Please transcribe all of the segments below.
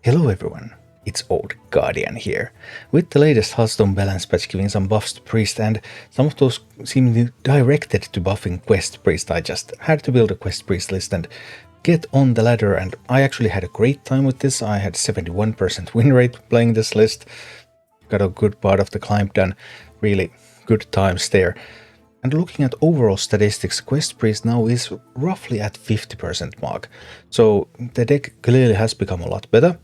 Hello everyone, it's Old Guardian here, with the latest Hearthstone balance patch giving some buffs to Priest, and some of those seemingly directed to buffing Quest Priest. I just had to build a Quest Priest list and get on the ladder, and I actually had a great time with this. I had 71% win rate playing this list, got a good part of the climb done, really good times there. And looking at overall statistics, Quest Priest now is roughly at 50% mark, so the deck clearly has become a lot better.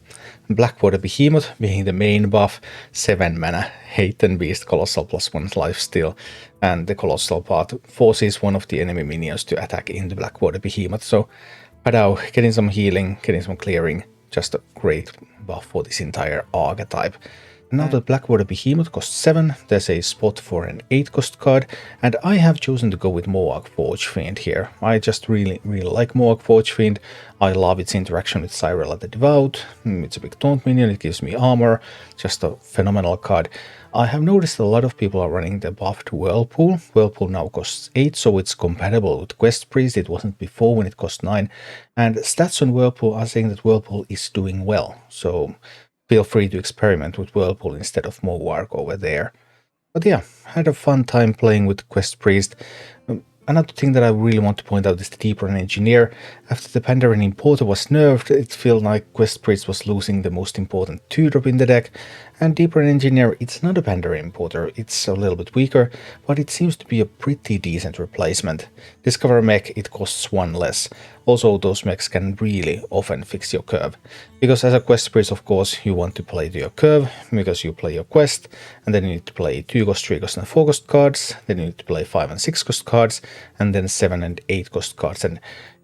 Blackwater Behemoth being the main buff, 7 mana, Hate and Beast, Colossal +1 lifesteal, and the Colossal part forces one of the enemy minions to attack into Blackwater Behemoth, so Padau, getting some healing, getting some clearing, just a great buff for this entire archetype. Now that Blackwater Behemoth costs 7, there's a spot for an 8 cost card, and I have chosen to go with Moag Forge Fiend here. I just really like Moag Forge Fiend. I love its interaction with Cyrella the Devout. It's a big taunt minion, it gives me armor, just a phenomenal card. I have noticed a lot of people are running the buffed Whirlpool. Whirlpool now costs 8, so it's compatible with Quest Priest. It wasn't before when it cost 9. And stats on Whirlpool are saying that Whirlpool is doing well, so feel free to experiment with Whirlpool instead of Moarg over there. But yeah, had a fun time playing with Quest Priest. Another thing that I really want to point out is the Deeper Engineer. After the Pandaren Importer was nerfed, it felt like Quest Priest was losing the most important 2-drop in the deck, and Deeper Engineer, it's not a Pandaren Importer, it's a little bit weaker, but it seems to be a pretty decent replacement. Discover Mech, it costs 1 less. Also, those mechs can really often fix your curve, because as a Quest Priest, of course, you want to play to your curve, because you play your quest, and then you need to play 2 cost, 3 cost and 4 cost cards, then you need to play 5 and 6 cost cards, and then 7 and 8 cost cards, and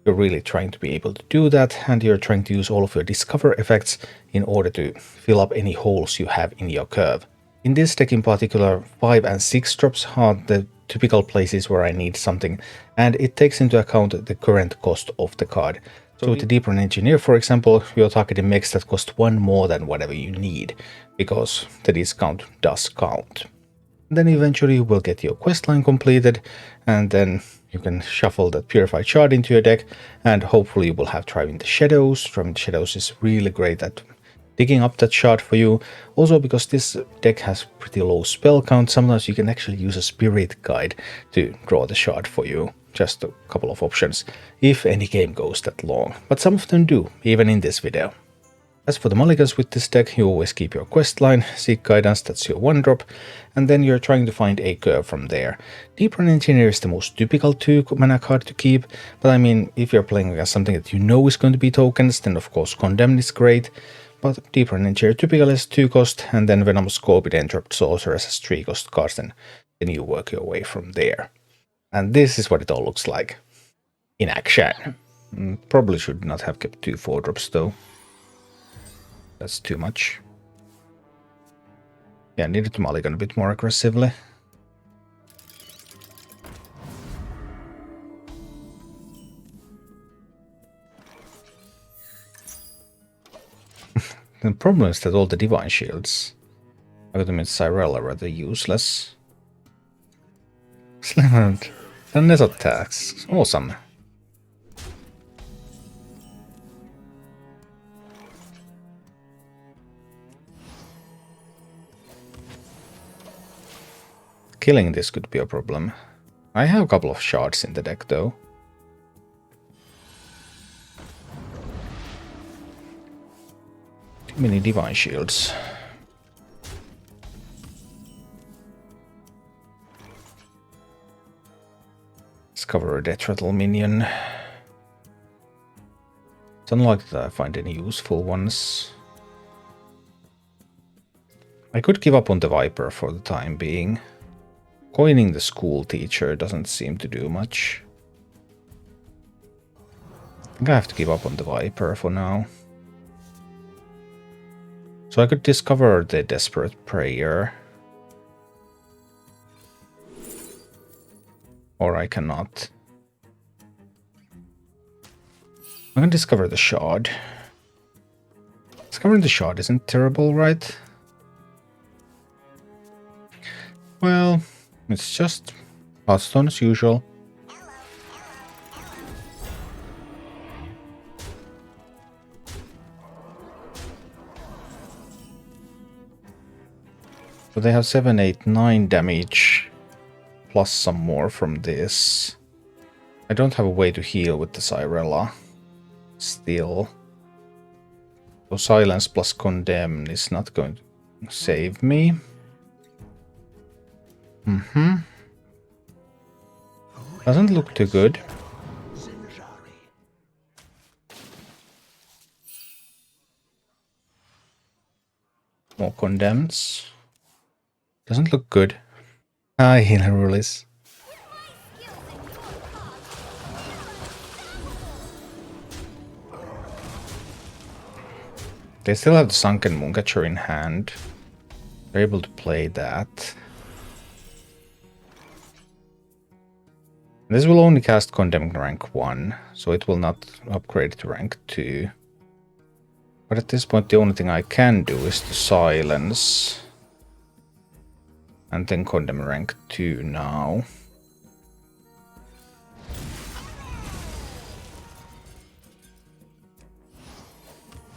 you're really trying to be able to do that, and you're trying to use all of your discover effects in order to fill up any holes you have in your curve. In this deck in particular, 5 and 6 drops are the typical places where I need something, and it takes into account the current cost of the card. So with the Deeper Engineer, for example, you're targeting mechs that cost 1 more than whatever you need, because the discount does count. Then eventually you will get your questline completed, and then you can shuffle that Purified Shard into your deck, and hopefully you will have Driving the Shadows. Driving the Shadows is really great at digging up that shard for you. Also, because this deck has pretty low spell count, sometimes you can actually use a Spirit Guide to draw the shard for you. Just a couple of options, if any game goes that long. But some of them do, even in this video. As for the mulligans with this deck, you always keep your questline, Seek Guidance, that's your 1-drop, and then you're trying to find a curve from there. Deeper Engineer is the most typical 2-mana card to keep, but I mean, if you're playing against something that you know is going to be tokens, then of course Condemn is great, but Deeper Engineer typically has 2 cost, and then Venomous Scorpion and Dropped Sorceress has 3 cost cards, and then you work your way from there. And this is what it all looks like in action. Probably should not have kept 2 4-drops though. That's too much. Yeah, I needed to mulligan a bit more aggressively. The problem is that all the Divine Shields, I got them in Cyrella, are rather useless. Slammed. And net attacks. Awesome. Killing this could be a problem. I have a couple of shards in the deck though. Too many Divine Shields. Discover a Death Rattle minion. It's unlikely that I find any useful ones. I could give up on the Viper for the time being. Coining the School Teacher doesn't seem to do much. I think I have to give up on the Viper for now. So I could discover the Desperate Prayer. Or I cannot. I'm gonna discover the Shard. Discovering the Shard isn't terrible, right? Well, it's just Hearthstone as usual. So they have 7, 8, 9 damage, plus some more from this. I don't have a way to heal with the Cyrella. Still. So silence plus condemn is not going to save me. Doesn't look too good. More condemns. Doesn't look good. Healer release. They still have the Sunken Mooncatcher in hand. They're able to play that. This will only cast Condemn rank 1, so it will not upgrade to rank 2. But at this point the only thing I can do is to silence. And then Condemn rank 2 now.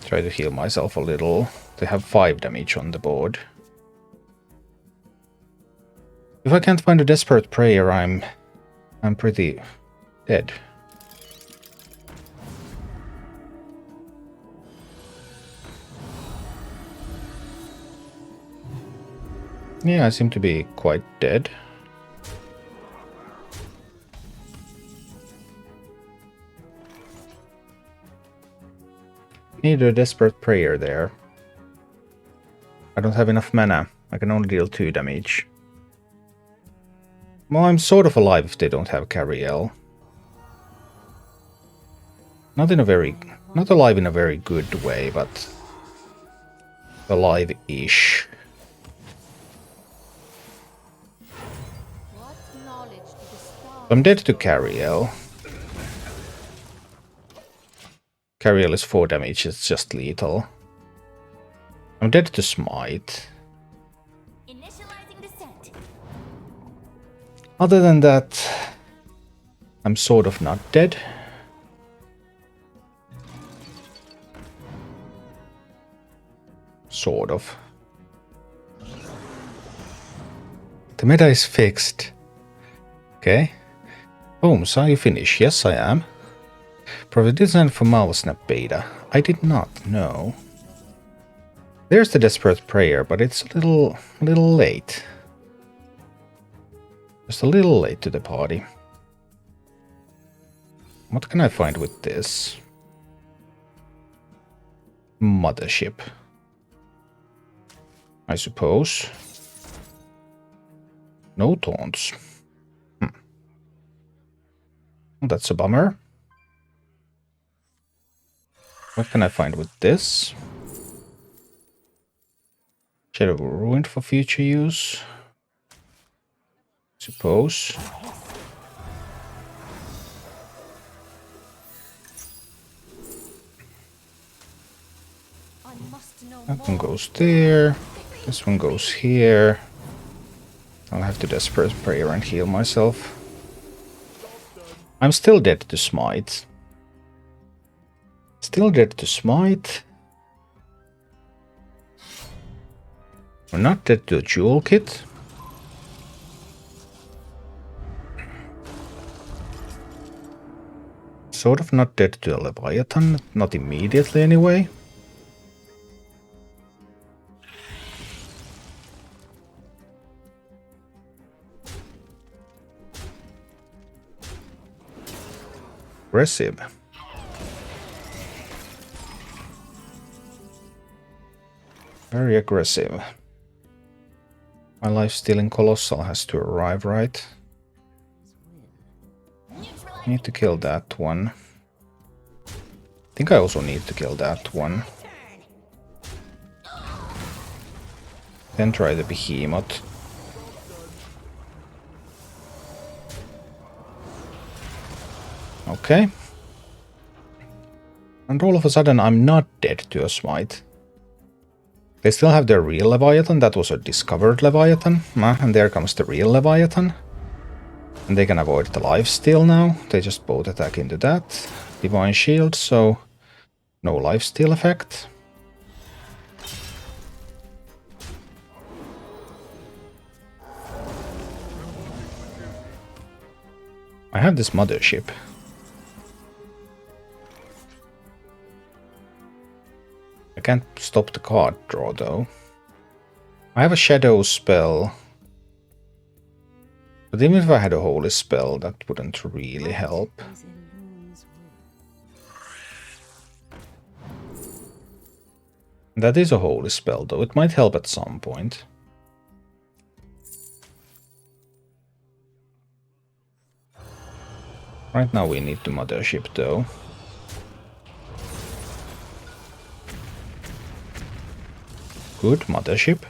Try to heal myself a little. They have 5 damage on the board. If I can't find a Desperate Prayer, I'm pretty dead. Yeah, I seem to be quite dead. Need a Desperate Prayer there. I don't have enough mana. I can only deal 2 damage. Well, I'm sort of alive if they don't have Cariel. Not alive in a very good way, but alive-ish. I'm dead to Cariel. Cariel is 4 damage, it's just lethal. I'm dead to Smite. Other than that, I'm sort of not dead. Sort of. The meta is fixed. Okay. Boom, so you finish. Yes, I am. Probably designed for Malsnap beta. I did not know. There's the Desperate Prayer, but it's a little late. Just a little late to the party. What can I find with this? Mothership. I suppose. No taunts. That's a bummer. What can I find with this? Shadow Ruined for future use. Suppose. That one goes there. This one goes here. I'll have to Desperate Prayer and heal myself. I'm still dead to Smite. Still dead to Smite. We're not dead to a Jewel Kit. Sort of not dead to a Leviathan, not immediately anyway. Aggressive. Very aggressive. My life-stealing Colossal has to arrive, right? Need to kill that one. I think I also need to kill that one. Then try the Behemoth. Okay. And all of a sudden I'm not dead to a Smite. They still have their real Leviathan, that was a discovered Leviathan. And there comes the real Leviathan. And they can avoid the lifesteal now. They just both attack into that. Divine Shield, so no lifesteal effect. have this mothership. I can't stop the card draw though. I have a shadow spell. But even if I had a holy spell, that wouldn't really help. That is a holy spell though, it might help at some point. Right now we need the mothership though. Good mothership.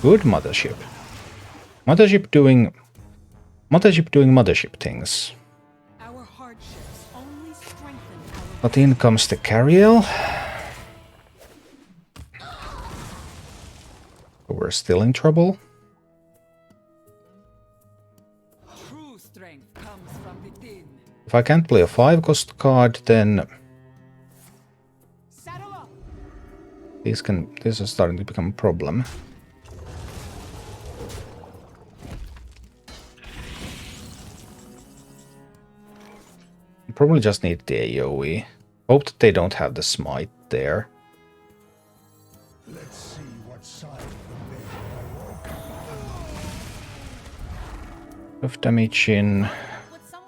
Good mothership. Mothership doing mothership things. But in comes the Cariel. We're still in trouble. If I can't play a 5-cost card, then this is starting to become a problem. Probably just need the AoE. Hope that they don't have the smite there. Let's see what side Enough damage in.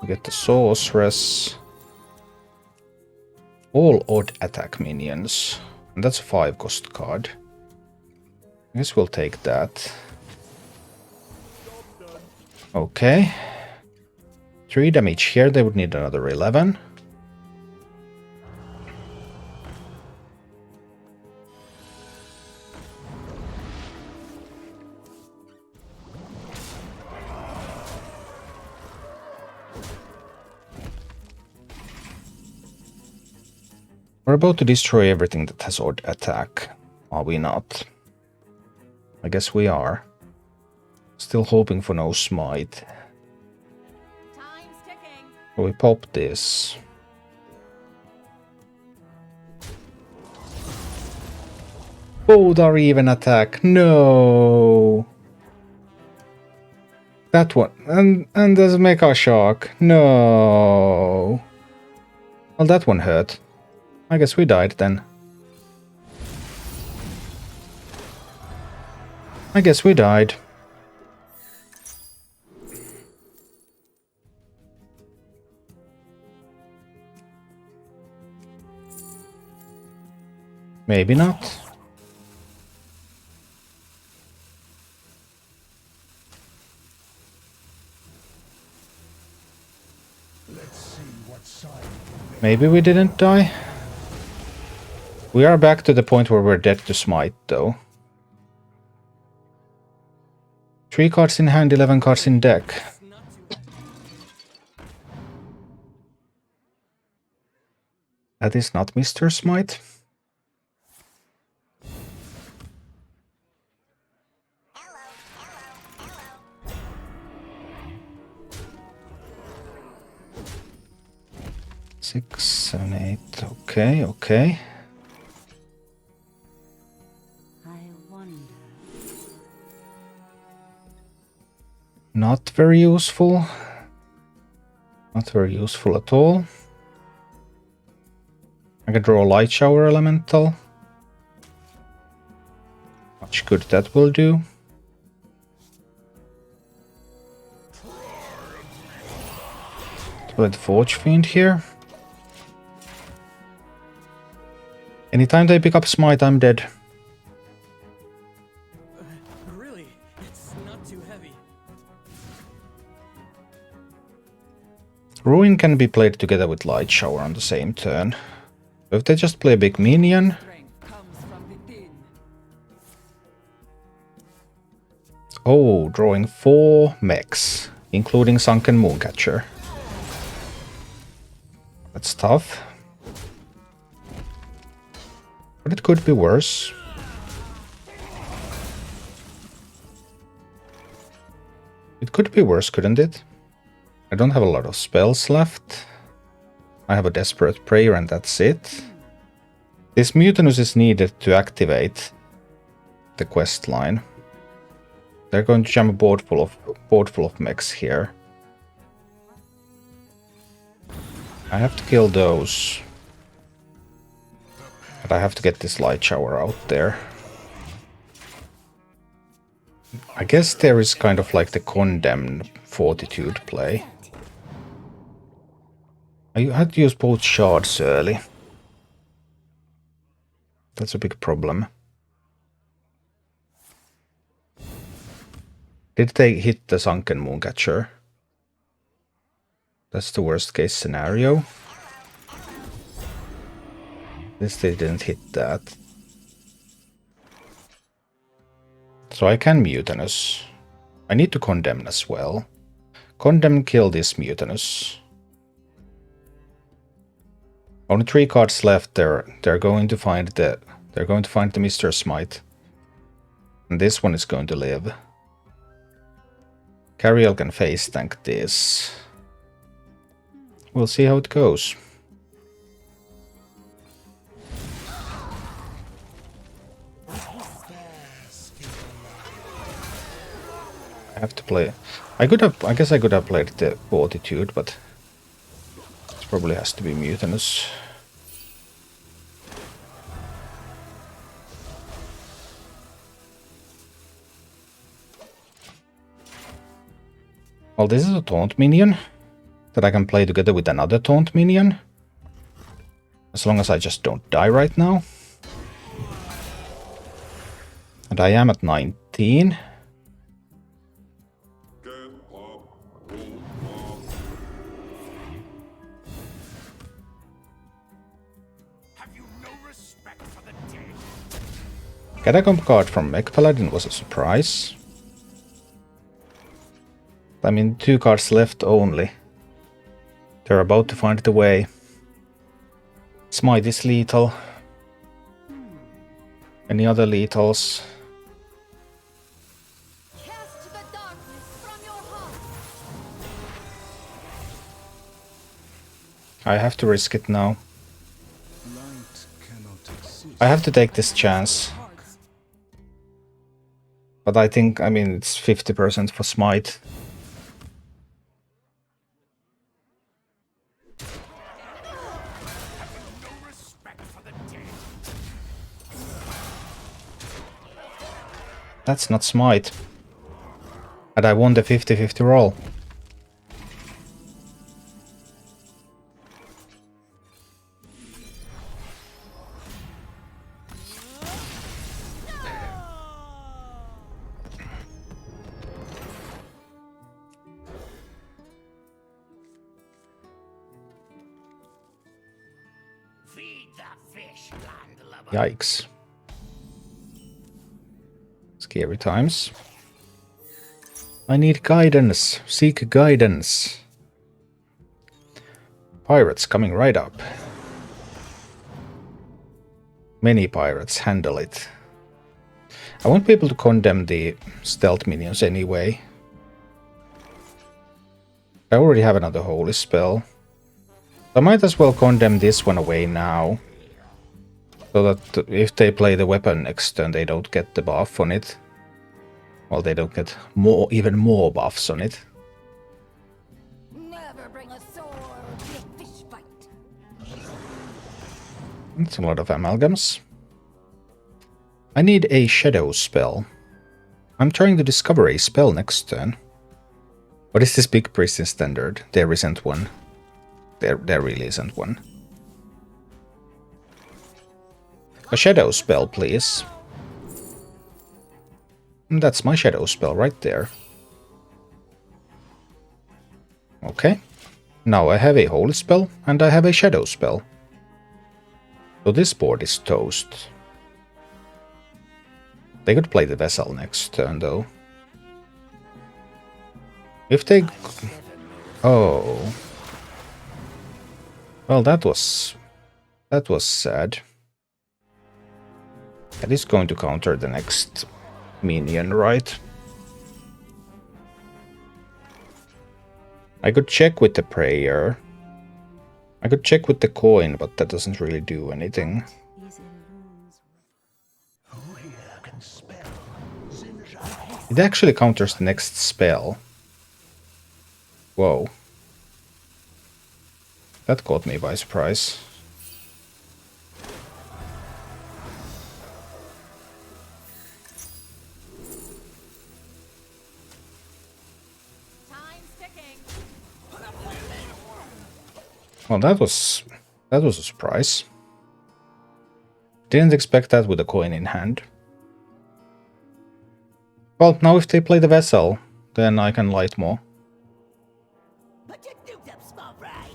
We get the sorceress. All odd attack minions. And that's a 5-cost card. I guess we'll take that. Okay. 3 damage here, they would need another 11. We're about to destroy everything that has odd attack, are we not? I guess we are. Still hoping for no smite. So we pop this. Both are even attack. No. That one. And there's Mecha Shark. No. Well, that one hurt. I guess we died then. I guess we died. Maybe not. Let's see what side. Maybe we didn't die. We are back to the point where we're dead to smite, though. 3 cards in hand, 11 cards in deck. That is not Mr. Smite. Six, 7, 8. Okay, okay. Not very useful. Not very useful at all. I can draw a Light Shower Elemental. Much good that will do. Play the Forge Fiend here. Anytime they pick up Smite, I'm dead. Really? It's not too heavy. Ruin can be played together with Light Shower on the same turn. So if they just play a big minion... Oh, drawing 4 mechs, including Sunken Mooncatcher. That's tough. But it could be worse. It could be worse, couldn't it? I don't have a lot of spells left. I have a Desperate Prayer and that's it. This Mutinous is needed to activate the quest line. They're going to jam a board full of mechs here. I have to kill those. But I have to get this light shower out there. I guess there is kind of like the condemned fortitude play. I had to use both shards early. That's a big problem. Did they hit the Sunken Mooncatcher? That's the worst case scenario. This they didn't hit that. So I can Mutinous. I need to Condemn as well. Condemn, kill this Mutinous. Only 3 cards left. They're going to find the Mr. Smite. And this one is going to live. Cariel can face tank this. We'll see how it goes. I have to play. I guess I could have played the Fortitude, but it probably has to be Mutinous. Well, this is a taunt minion that I can play together with another taunt minion. As long as I just don't die right now. And I am at 19. Catacomb card from Mech Paladin was a surprise. I mean, 2 cards left only. They're about to find the way. Smite is lethal. Any other lethals? Cast the darkness from your heart. I have to risk it now. I have to take this chance. But I think, I mean, it's 50% for Smite. That's not Smite. And I won the 50-50 roll. Yikes. Scary times. I need guidance. Seek guidance. Pirates coming right up. Many pirates handle it. I won't be able to condemn the stealth minions anyway. I already have another holy spell. I might as well condemn this one away now. So that if they play the weapon next turn, they don't get the buff on it. Well, they don't get even more buffs on it. Never bring a sword to a fish fight. That's a lot of amalgams. I need a shadow spell. I'm trying to discover a spell next turn. What is this big priest in standard? There isn't one. There really isn't one. A shadow spell, please. And that's my shadow spell right there. Okay. Now I have a holy spell and I have a shadow spell. So this board is toast. They could play the vessel next turn though. If they... Oh. Well, that was sad. That is going to counter the next minion, right? I could check with the prayer. I could check with the coin, but that doesn't really do anything. It actually counters the next spell. Whoa. That caught me by surprise. Time's ticking. Well, that was a surprise. Didn't expect that with a coin in hand. Well, now if they play the vessel, then I can light more. Put your dukes up, small fry.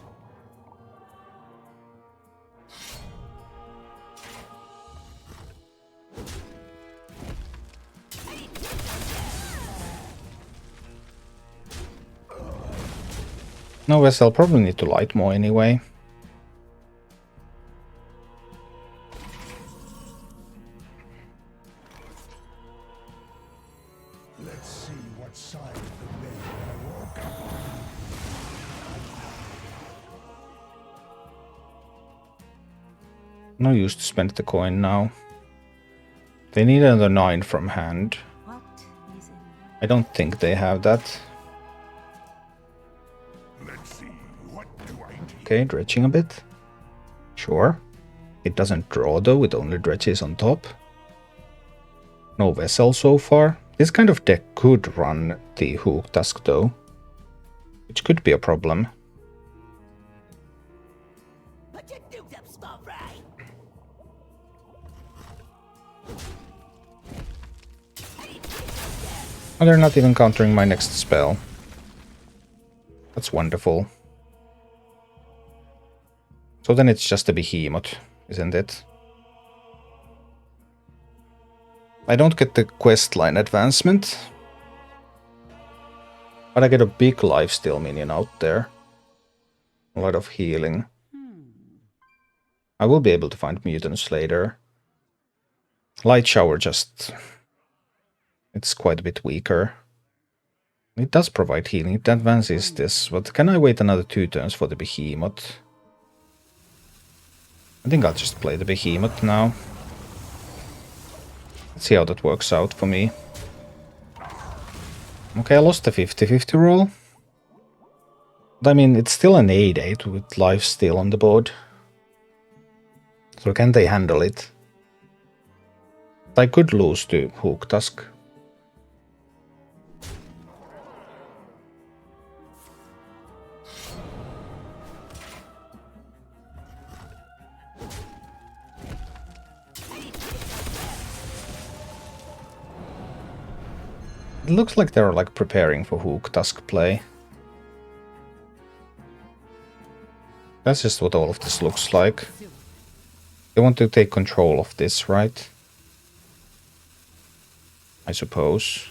No vessel, probably need to light more anyway. Let's see what side of the bay I walk upon. No use to spend the coin now. They need another 9 from hand. What is in I don't think they have that. Let's see, what do I do? Okay, dredging a bit. Sure. It doesn't draw though, it only dredges on top. No vessel so far. This kind of deck could run the Hook Tusk though, which could be a problem. Put your dukes up, small fry. Oh, they're not even countering my next spell. That's wonderful. So then it's just a behemoth, isn't it? I don't get the quest line advancement, but I get a big lifesteal minion out there. A lot of healing. I will be able to find mutants later. Light shower just... it's quite a bit weaker. It does provide healing, it advances this, but can I wait another 2 turns for the behemoth? I think I'll just play the behemoth now. Let's see how that works out for me. Okay, I lost the 50-50 roll. But I mean, it's still an 8-8 with life still on the board. So can they handle it? I could lose to Hook Tusk. It looks like they're like preparing for Hook Tusk play. That's just what all of this looks like. They want to take control of this, right? I suppose.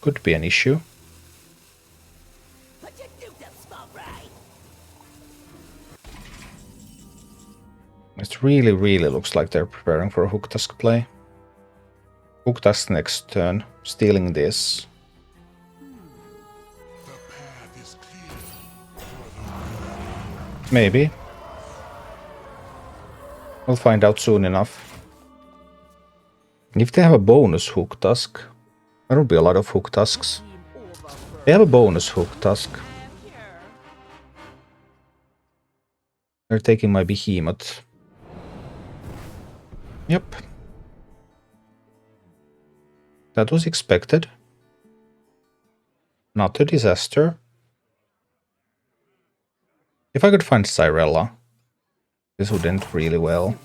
Could be an issue. Put your dukes up, small fry. It really looks like they're preparing for a Hook Tusk play. Hook Tusk next turn, stealing this. The path is clear. Maybe. We'll find out soon enough. If they have a bonus Hook Tusk, there will be a lot of Hook Tusks. They have a bonus Hook Tusk. They're taking my behemoth. Yep. That was expected. Not a disaster. If I could find Cyrella, this would end really well.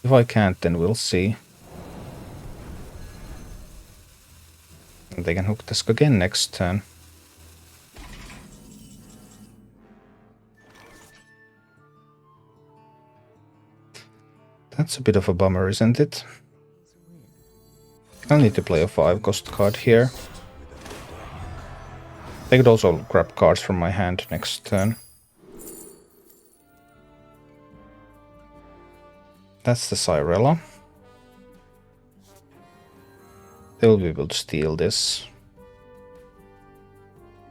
If I can't, then we'll see. And they can Hook Tusk again next turn. That's a bit of a bummer, isn't it? I'll need to play a 5-cost card here. They could also grab cards from my hand next turn. That's the Cyrella. They'll be able to steal this.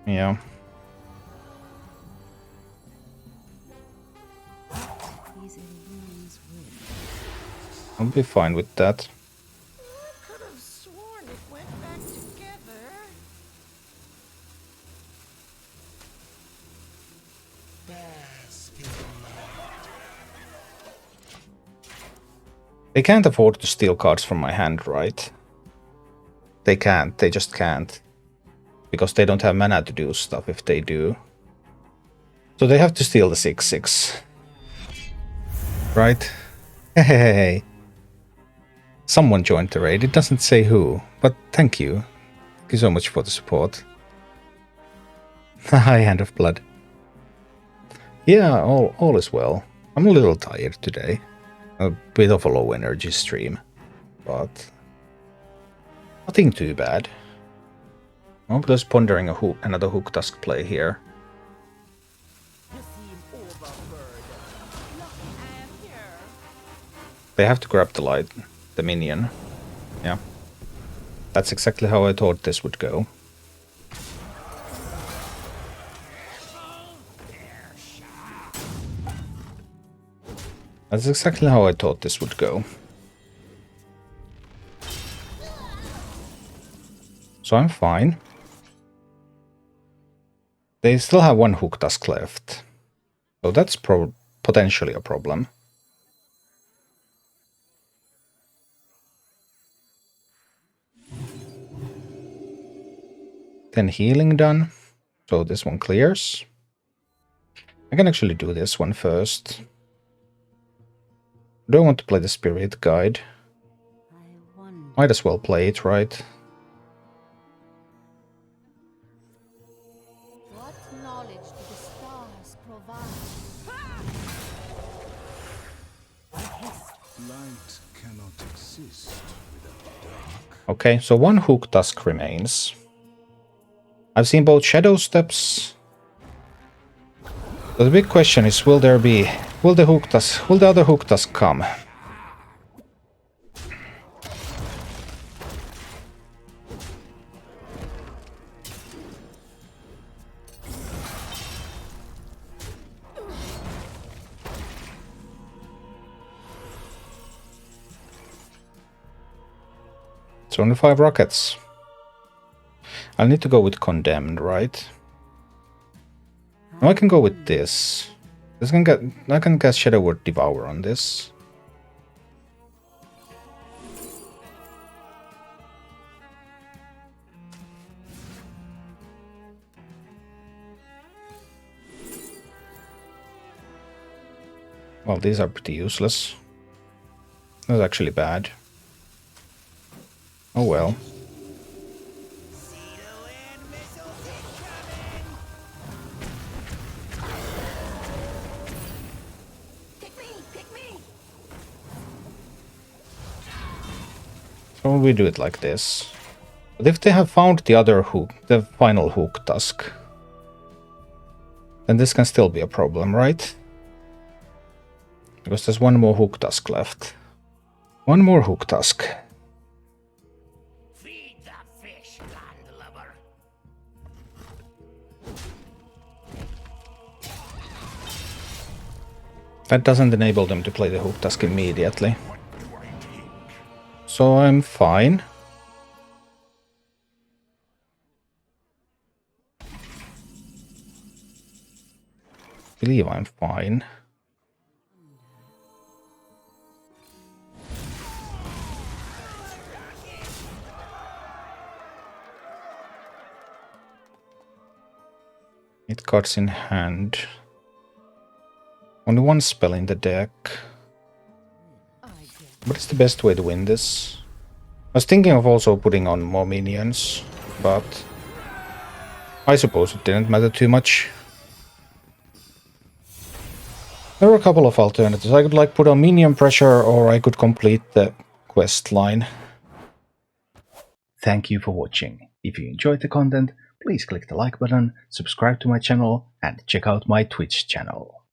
Yeah. I'll be fine with that. Could have sworn it went back together. They can't afford to steal cards from my hand, right? They can't. They just can't. Because they don't have mana to do stuff if they do. So they have to steal the 6/6. Right? Hey. Someone joined the raid. It doesn't say who, but thank you. Thank you so much for the support. High Hand of Blood. Yeah, all is well. I'm a little tired today. A bit of a low energy stream, but nothing too bad. I'm just pondering another hook tusk play here. You seem overburdened. Lucky I am here. They have to grab the minion. Yeah. That's exactly how I thought this would go. That's exactly how I thought this would go. So I'm fine. They still have one hook tusk left. So that's potentially a problem. Then healing done. So this one clears. I can actually do this one first. I don't want to play the Spirit Guide. Might as well play it, right? What knowledge do the stars provide? Light cannot exist without dark. Okay, so one hook tusk remains. I've seen both Shadow Steps. So the big question is, will the other hook tusk come? It's only 5 rockets. I'll need to go with Condemned, right? Now I can go with this. I can cast Shadow Word Devour on this. Well, these are pretty useless. That's actually bad. Oh well. So we do it like this. But if they have found the other hook, the final hook tusk, then this can still be a problem, right? Because there's one more hook tusk left. One more hook tusk. Feed the fish, landlubber. That doesn't enable them to play the hook tusk immediately. So I'm fine. I believe I'm fine. It cards in hand. Only one spell in the deck. What is the best way to win this? I was thinking of also putting on more minions, but I suppose it didn't matter too much. There were a couple of alternatives. I could like put on minion pressure, or I could complete the quest line. Thank you for watching. If you enjoyed the content, please click the like button, subscribe to my channel, and check out my Twitch channel.